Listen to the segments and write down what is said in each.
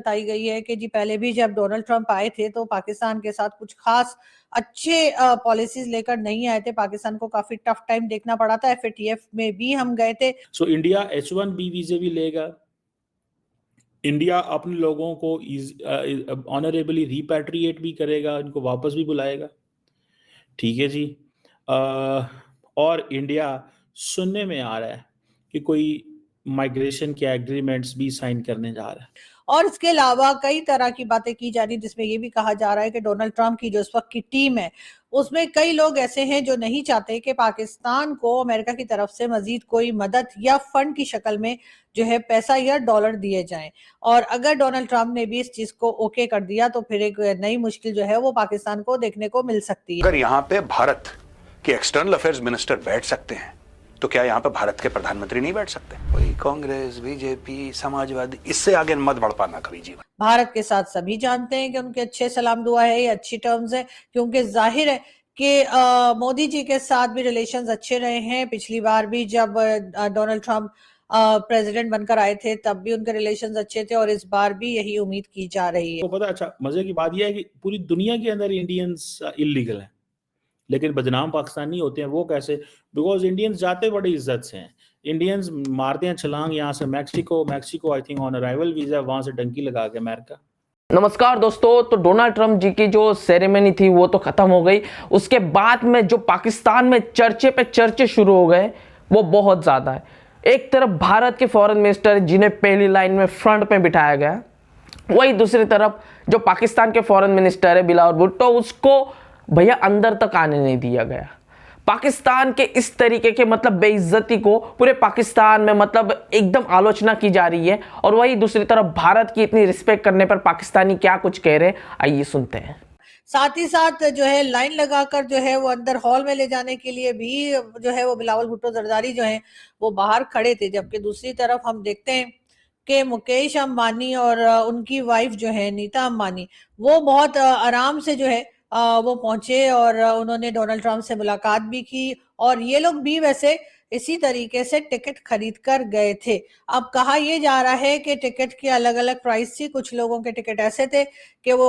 बताई गई है कि जी पहले भी जब डोनाल्ड ट्रंप आए थे तो पाकिस्तान के साथ कुछ खास अच्छे पॉलिसीज लेकर नहीं आए थे। पाकिस्तान को काफी टफ टाइम देखना पड़ा था। FATF में भी हम गए थे। सो इंडिया H1B वीजे भी लेगा, इंडिया अपने लोगों को ऑनरेबली रिपैट्रिएट भी करेगा, इनको वापस भी बुलाएगा, ठीक है जी। और इंडिया सुनने में आ रहा है कि कोई माइग्रेशन के एग्रीमेंट्स भी साइन करने जा रहा है। और इसके अलावा कई तरह की बातें की जा रही, जिसमें ये भी कहा जा रहा है कि डोनाल्ड ट्रंप की जो इस वक्त की टीम है उसमें कई लोग ऐसे हैं जो नहीं चाहते कि पाकिस्तान को अमेरिका की तरफ से मजीद कोई मदद या फंड की शक्ल में जो है पैसा या डॉलर दिए जाएं। और अगर डोनाल्ड ट्रंप ने भी इस चीज को ओके कर दिया तो फिर एक नई मुश्किल जो है वो पाकिस्तान को देखने को मिल सकती है। अगर यहाँ पे भारत के एक्सटर्नल अफेयर्स मिनिस्टर बैठ सकते हैं तो क्या यहाँ पे भारत के प्रधानमंत्री नहीं बैठ सकते? वही कांग्रेस, बीजेपी, समाजवादी, इससे आगे मत बढ़ पाना कभी जीवन। भारत के साथ सभी जानते हैं कि उनके अच्छे सलाम दुआ है, ये अच्छी टर्म्स है, क्योंकि जाहिर है कि मोदी जी के साथ भी रिलेशंस अच्छे रहे हैं। पिछली बार भी जब डोनाल्ड ट्रंप प्रेसिडेंट बनकर आए थे तब भी उनके रिलेशंस अच्छे थे और इस बार भी यही उम्मीद की जा रही है। तो पता, अच्छा मजे की बात यह है कि पूरी दुनिया के अंदर इंडियंस इलीगल हैं, लेकिन बदनाम पाकिस्तानी होते हैं। वो कैसे? बिकॉज इंडियंस जाते बड़ी इज्जत से हैं। इंडियंस मारते हैं छलांग यहाँ से Mexico I think on arrival visa, वहां से डंकी लगा के अमेरिका। नमस्कार दोस्तों, तो डोनाल्ड ट्रंप जी की जो सेरेमनी थी वो तो खत्म हो गई। उसके बाद में जो पाकिस्तान में चर्चे पे चर्चे शुरू हो गए वो बहुत ज्यादा है। एक तरफ भारत के फॉरेन मिनिस्टर जिन्हें पहली लाइन में फ्रंट पे बिठाया गया, वही दूसरी तरफ जो पाकिस्तान के फॉरेन मिनिस्टर है बिलावल भुट्टो, उसको भैया अंदर तक आने नहीं दिया गया। पाकिस्तान के इस तरीके के मतलब बेइज्जती को पूरे पाकिस्तान में मतलब एकदम आलोचना की जा रही है, और वही दूसरी तरफ भारत की इतनी रिस्पेक्ट करने पर पाकिस्तानी क्या कुछ कह रहे हैं, आइए सुनते हैं। साथ ही साथ जो है लाइन लगाकर जो है वो अंदर हॉल में ले जाने के लिए भी जो है वो बिलावल भुट्टो जरदारी जो है वो बाहर खड़े थे। जबकि दूसरी तरफ हम देखते हैं कि मुकेश अंबानी और उनकी वाइफ जो है नीता अंबानी, वो बहुत आराम से जो है वो पहुंचे और उन्होंने डोनाल्ड ट्रंप से मुलाकात भी की। और ये लोग भी वैसे इसी तरीके से टिकट खरीद कर गए थे। अब कहा यह जा रहा है कि टिकट की अलग अलग प्राइस थी। कुछ लोगों के टिकट ऐसे थे कि वो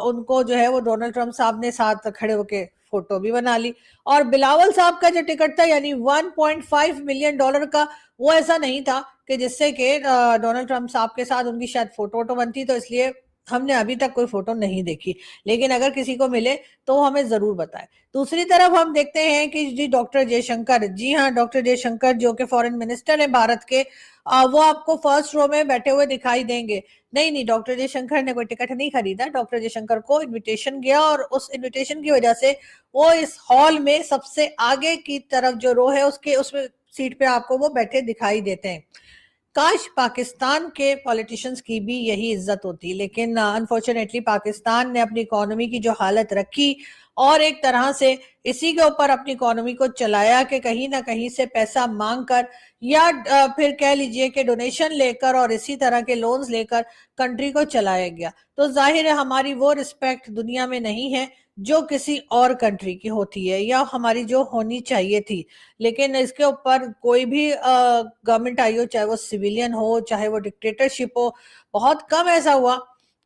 उनको जो है वो डोनाल्ड ट्रंप साहब ने साथ खड़े होके फोटो भी बना ली। और बिलावल साहब का जो टिकट था यानी $1.5 मिलियन का, वो ऐसा नहीं था कि जिससे कि डोनाल्ड ट्रंप साहब के साथ उनकी शायद फोटो बनती, तो इसलिए हमने अभी तक कोई फोटो नहीं देखी। लेकिन अगर किसी को मिले तो वो हमें जरूर बताए। दूसरी तरफ हम देखते हैं कि जी डॉक्टर जयशंकर, जी हाँ डॉक्टर जयशंकर जो कि फॉरेन मिनिस्टर हैं भारत के, वो आपको फर्स्ट रो में बैठे हुए दिखाई देंगे। नहीं, डॉक्टर जयशंकर ने कोई टिकट नहीं खरीदा। डॉक्टर जयशंकर को इनविटेशन गया और उस इनविटेशन की वजह से वो इस हॉल में सबसे आगे की तरफ जो रो है उसमें सीट पे आपको वो बैठे दिखाई देते हैं। काश पाकिस्तान के पॉलिटिशियंस की भी यही इज्जत होती, लेकिन अनफॉर्चुनेटली पाकिस्तान ने अपनी इकोनॉमी की जो हालत रखी और एक तरह से इसी के ऊपर अपनी इकोनॉमी को चलाया कि कहीं ना कहीं से पैसा मांग कर या फिर कह लीजिए कि डोनेशन लेकर और इसी तरह के लोन्स लेकर कंट्री को चलाया गया। तो जाहिर है हमारी वो रिस्पेक्ट दुनिया में नहीं है जो किसी और कंट्री की होती है या हमारी जो होनी चाहिए थी। लेकिन इसके ऊपर कोई भी गवर्नमेंट आई हो, चाहे वो सिविलियन हो चाहे वो डिक्टेटरशिप हो, बहुत कम ऐसा हुआ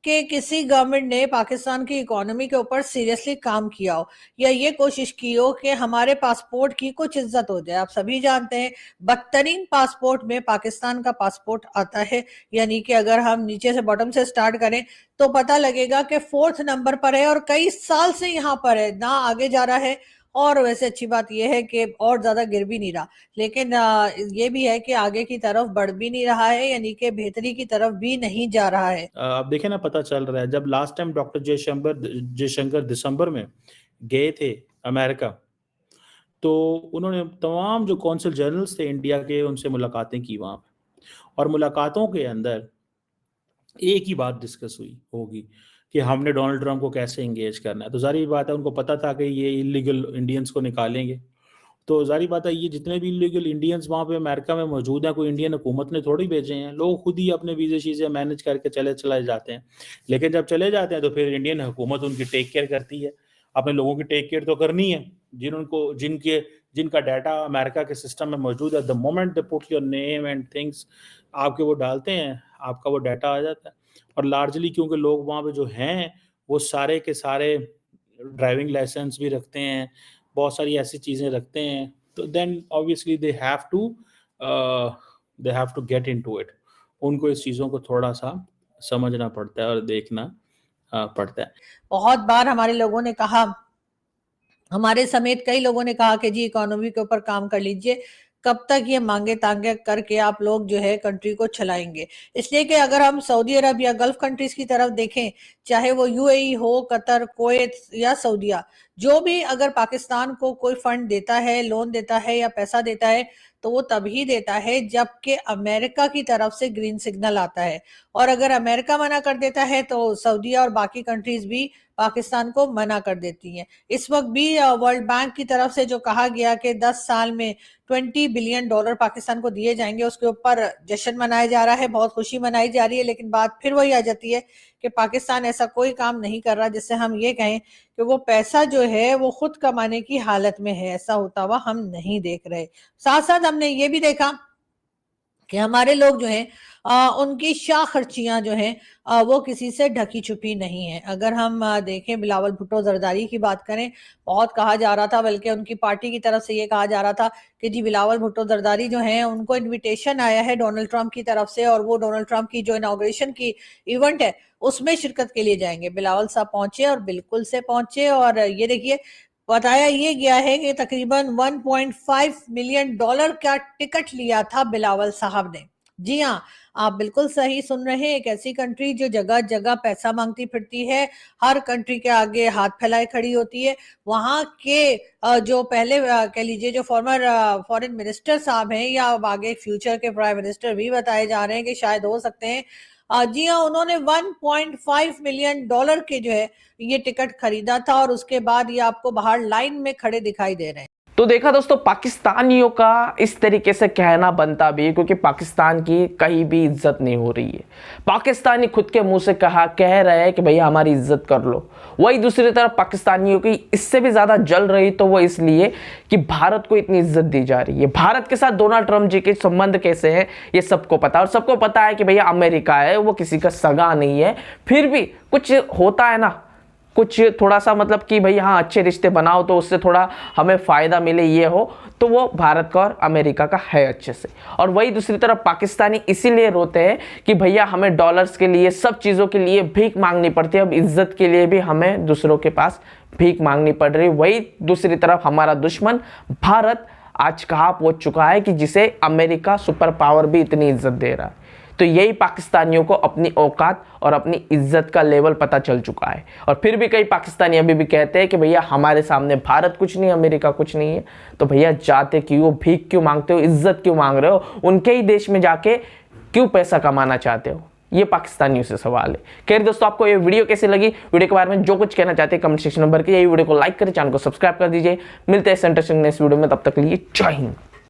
कि किसी गवर्नमेंट ने पाकिस्तान की इकोनॉमी के ऊपर सीरियसली काम किया हो या ये कोशिश की हो कि हमारे पासपोर्ट की कुछ इज्जत हो जाए। आप सभी जानते हैं बदतरीन पासपोर्ट में पाकिस्तान का पासपोर्ट आता है, यानी कि अगर हम नीचे से बॉटम से स्टार्ट करें तो पता लगेगा कि 4th नंबर पर है और कई साल से यहाँ पर है, ना आगे जा रहा है। और वैसे अच्छी बात यह है कि और ज्यादा गिर भी नहीं रहा, लेकिन ये भी है कि आगे की तरफ बढ़ भी नहीं रहा है, यानी कि बेहतरी की तरफ भी नहीं जा रहा है। अब देखें ना, पता चल रहा है जब लास्ट टाइम डॉक्टर जयशंकर दिसंबर में गए थे अमेरिका, तो उन्होंने तमाम जो कौंसल जनरल्स थे इंडिया के उनसे मुलाकातें की वहाँ पे, और मुलाकातों के अंदर एक ही बात डिस्कस हुई होगी कि हमने डोनाल्ड ट्रंप को कैसे एंगेज करना है। तो जारी बात है उनको पता था कि ये इलीगल इंडियंस को निकालेंगे, तो जारी बात है ये जितने भी इलीगल इंडियंस वहाँ पे अमेरिका में मौजूद हैं कोई इंडियन हुकूमत ने थोड़ी भेजे हैं, लोग खुद ही अपने वीज़े शीज़े मैनेज करके चले जाते हैं। लेकिन जब चले जाते हैं तो फिर इंडियन हुकूमत उनकी टेक केयर करती है। अपने लोगों की टेक केयर तो करनी है जिनका डाटा अमेरिका के सिस्टम में मौजूद है। The moment they put your name and things, आपके वो डालते हैं, आपका वो डाटा आ जाता है। और लार्जली क्योंकि लोग वहाँ पे जो हैं वो सारे के सारे ड्राइविंग लाइसेंस भी रखते हैं, बहुत सारी ऐसी चीज़ें रखते हैं, तो then obviously they have to get into it. उनको इस चीज़ों को थोड़ा-सा समझना पड़ता है और देखना पड़ता है। बहुत बार हमारे लोगों ने कहा, हमारे समेत कई लोगों ने कहा कि जी इकोनॉमी के ऊपर काम कर लीजिए, कब तक ये मांगे तांगे करके आप लोग जो है कंट्री को चलाएंगे। इसलिए कि अगर हम सऊदी अरब या गल्फ कंट्रीज की तरफ देखें, चाहे वो यूएई हो, कतर, कुवैत या सऊदीया, जो भी अगर पाकिस्तान को कोई फंड देता है, लोन देता है या पैसा देता है, तो वो तभी देता है जबकि अमेरिका की तरफ से ग्रीन सिग्नल आता है। और अगर अमेरिका मना कर देता है तो सऊदीया और बाकी कंट्रीज भी पाकिस्तान को मना कर देती हैं। इस वक्त भी वर्ल्ड बैंक की तरफ से जो कहा गया कि 10 साल में $20 बिलियन पाकिस्तान को दिए जाएंगे, उसके ऊपर जश्न मनाया जा रहा है, बहुत खुशी मनाई जा रही है, लेकिन बात फिर वही आ जाती है कि पाकिस्तान ऐसा कोई काम नहीं कर रहा जिससे हम ये कहें कि वो पैसा जो है वो खुद कमाने की हालत में है। ऐसा होता हुआ हम नहीं देख रहे। साथ साथ हमने ये भी देखा कि हमारे लोग जो हैं उनकी शाह खर्चियां जो हैं वो किसी से ढकी छुपी नहीं है। अगर हम देखें, बिलावल भुट्टो जरदारी की बात करें, बहुत कहा जा रहा था, बल्कि उनकी पार्टी की तरफ से ये कहा जा रहा था कि जी बिलावल भुट्टो जरदारी जो हैं उनको इनविटेशन आया है डोनाल्ड ट्रंप की तरफ से, और वो डोनाल्ड ट्रंप की जो इनॉग्रेशन की इवेंट है उसमें शिरकत के लिए जाएंगे। बिलावल साहब पहुंचे और बिल्कुल से पहुंचे, और ये देखिए बताया ये गया है कि तकरीबन $1.5 मिलियन का टिकट लिया था बिलावल साहब ने। जी हाँ, आप बिल्कुल सही सुन रहे हैं। एक ऐसी कंट्री जो जगह जगह पैसा मांगती फिरती है, हर कंट्री के आगे हाथ फैलाए खड़ी होती है, वहां के जो पहले कह लीजिए जो फॉर्मर फॉरेन मिनिस्टर साहब हैं, या आगे फ्यूचर के प्राइम मिनिस्टर भी बताए जा रहे हैं कि शायद हो सकते हैं, जी हाँ, उन्होंने $1.5 मिलियन के जो है ये टिकट खरीदा था, और उसके बाद ये आपको बाहर लाइन में खड़े दिखाई दे रहे हैं। तो देखा दोस्तों, पाकिस्तानियों का इस तरीके से कहना बनता भी है क्योंकि पाकिस्तान की कहीं भी इज्जत नहीं हो रही है। पाकिस्तानी खुद के मुंह से कह रहे हैं कि भैया हमारी इज्जत कर लो। वही दूसरी तरफ पाकिस्तानियों की इससे भी ज्यादा जल रही तो वो इसलिए कि भारत को इतनी इज्जत दी जा रही है। भारत के साथ डोनाल्ड ट्रंप जी के संबंध कैसे हैं ये सबको पता है, और सबको पता है कि भैया अमेरिका है, वो किसी का सगा नहीं है। फिर भी कुछ होता है ना, कुछ थोड़ा सा मतलब कि भाई हाँ अच्छे रिश्ते बनाओ तो उससे थोड़ा हमें फ़ायदा मिले, ये हो, तो वो भारत का और अमेरिका का है अच्छे से। और वही दूसरी तरफ पाकिस्तानी इसीलिए रोते हैं कि भैया हमें डॉलर्स के लिए, सब चीज़ों के लिए भीख मांगनी पड़ती है, अब इज्जत के लिए भी हमें दूसरों के पास भीख मांगनी पड़ रही है। वही दूसरी तरफ हमारा दुश्मन भारत आज कहाँ पहुँच चुका है कि जिसे अमेरिका सुपर पावर भी इतनी इज्जत दे रहा है। तो यही पाकिस्तानियों को अपनी औकात और अपनी इज्जत का लेवल पता चल चुका है। और फिर भी कई पाकिस्तानी अभी भी कहते हैं कि भैया हमारे सामने भारत कुछ नहीं, अमेरिका कुछ नहीं है। तो भैया जाते क्यों, भीख क्यों मांगते हो, इज्जत क्यों मांग रहे हो, उनके ही देश में जाके क्यों पैसा कमाना चाहते हो, ये पाकिस्तानियों से सवाल है। खैर दोस्तों, आपको ये वीडियो कैसी लगी, वीडियो के बारे में जो कुछ कहना चाहते हैं कमेंट सेक्शन में भर के, यही वीडियो को लाइक करें, चैनल को सब्सक्राइब कर दीजिए। मिलते हैं इंटरेस्टिंग नेक्स्ट वीडियो में, तब तक के लिए जय हिंद।